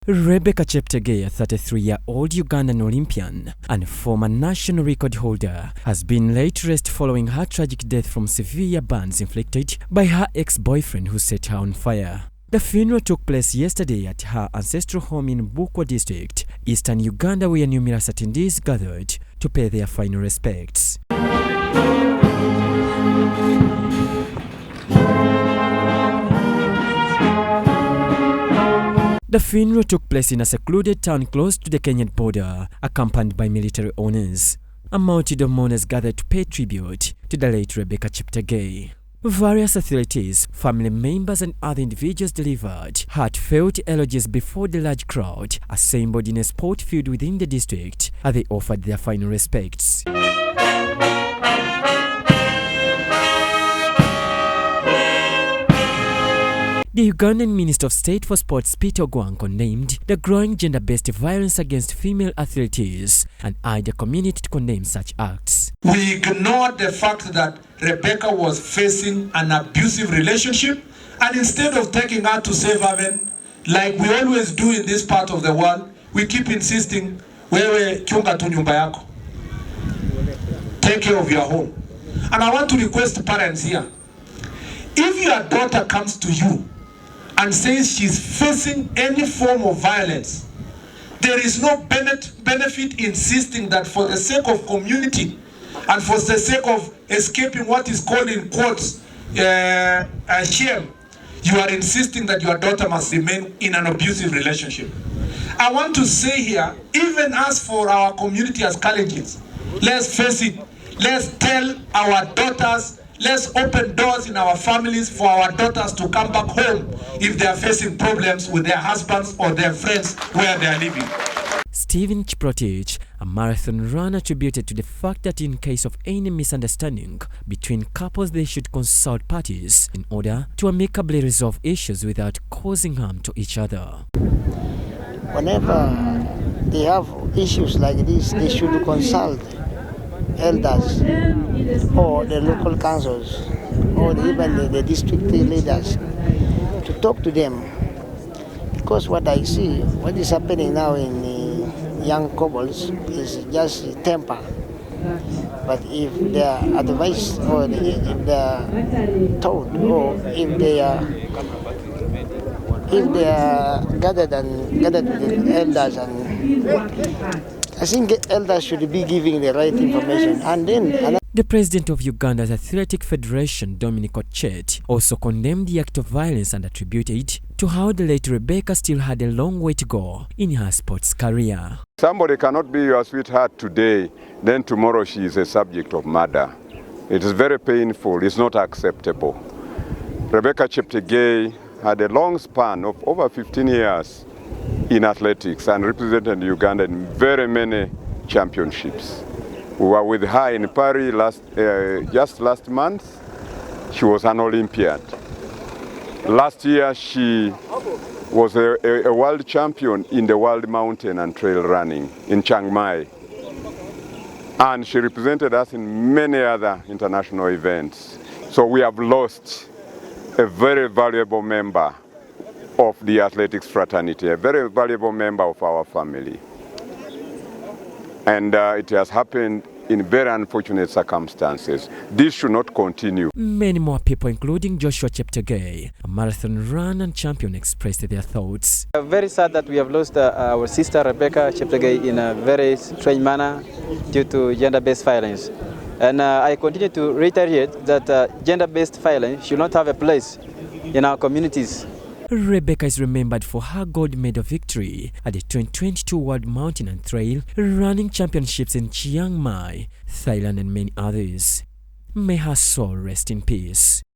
Rebecca Cheptegei, a 33-year-old Ugandan Olympian and former national record holder, has been laid to rest following her tragic death from severe burns inflicted by her ex-boyfriend who set her on fire. The funeral took place yesterday at her ancestral home in Bukwa district, eastern Uganda, where numerous attendees gathered to pay their final respects. The funeral took place in a secluded town close to the Kenyan border, accompanied by military honors. A multitude of mourners gathered to pay tribute to the late Rebecca Cheptegei. Various authorities, family members and other individuals delivered heartfelt eulogies before the large crowd assembled in a sport field within the district as they offered their final respects. The Ugandan Minister of State for Sports, Peter Ogwang, condemned the growing gender-based violence against female athletes and urged the community to condemn such acts. We ignored the fact that Rebecca was facing an abusive relationship, and instead of taking her to safe haven, like we always do in this part of the world, we keep insisting, wewe chunga tu nyumba yako. Take care of your home. And I want to request parents here, if your daughter comes to you and says she's facing any form of violence, there is no benefit insisting that for the sake of community and for the sake of escaping what is called in quotes shame, you are insisting that your daughter must remain in an abusive relationship. I want to say here, even as for our community as Kalenjins, let's face it, let's tell our daughters, let's open doors in our families for our daughters to come back home if they are facing problems with their husbands or their friends where they are living. Stephen Cheptegei, a marathon runner, attributed to the fact that in case of any misunderstanding between couples, they should consult parties in order to amicably resolve issues without causing harm to each other. Whenever they have issues like this, they should consult elders or the local councils or even the district leaders to talk to them, because what I see, what is happening now in young couples is just temper. But if they are advised or if they are told or if they are gathered with the elders, and I think elders should be giving the right information. And then the president of Uganda's Athletic Federation, Dominic Ochet, also condemned the act of violence and attributed to how the late Rebecca still had a long way to go in her sports career. Somebody cannot be your sweetheart today, then tomorrow she is a subject of murder. It is very painful, it's not acceptable. Rebecca Cheptegei had a long span of over 15 years in athletics and represented Uganda in very many championships. We were with her in Paris just last month. She was an Olympian. Last year she was a world champion in the world mountain and trail running in Chiang Mai. And she represented us in many other international events. So we have lost a very valuable member of the athletics fraternity, a very valuable member of our family. And it has happened in very unfortunate circumstances. This should not continue. Many more people, including Joshua Cheptegei, a marathon run and champion, expressed their thoughts. Very sad that we have lost our sister Rebecca Cheptegei in a very strange manner due to gender-based violence. And I continue to reiterate that gender-based violence should not have a place in our communities. Rebecca is remembered for her gold medal victory at the 2022 World Mountain and Trail Running Championships in Chiang Mai, Thailand, and many others. May her soul rest in peace.